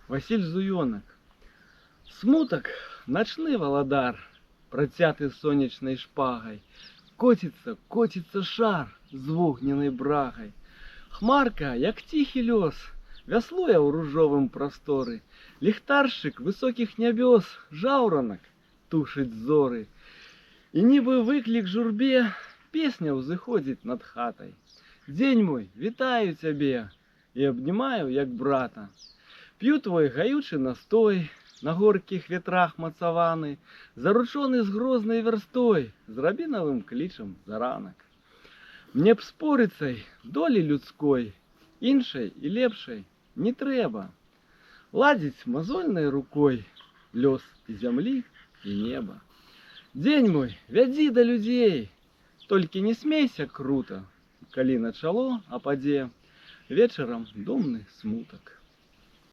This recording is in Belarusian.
Василь Зуёнок. Смуток, ночны валадар, протяты сонячной шпагой, котится, котится шар з вогненной брагой. Хмарка, як тихий лёс, вяслуя ў ружовым прасторы. Ліхтаршчык высокіх нябёс, жаўранак тушыць зоры. І нібы выклік журбе, песня ўзыходзіць над хатай. Дзень мой, вітаю цябе і абнімаю, як брата. П'ю твой гаючы настой, на горкіх ветрах мацаваны, заручоны з грознай вярстой, з рабінавым клічам за ранак. Мне б з порыцай долі людской, іншай і лепшай не трэба. Ладзіць мазольнай рукой лёс і зямлі і неба. Дзень мой, вядзі да людзей, толькі не смейся крута, калі на чало ападзе вечарам думны смутак.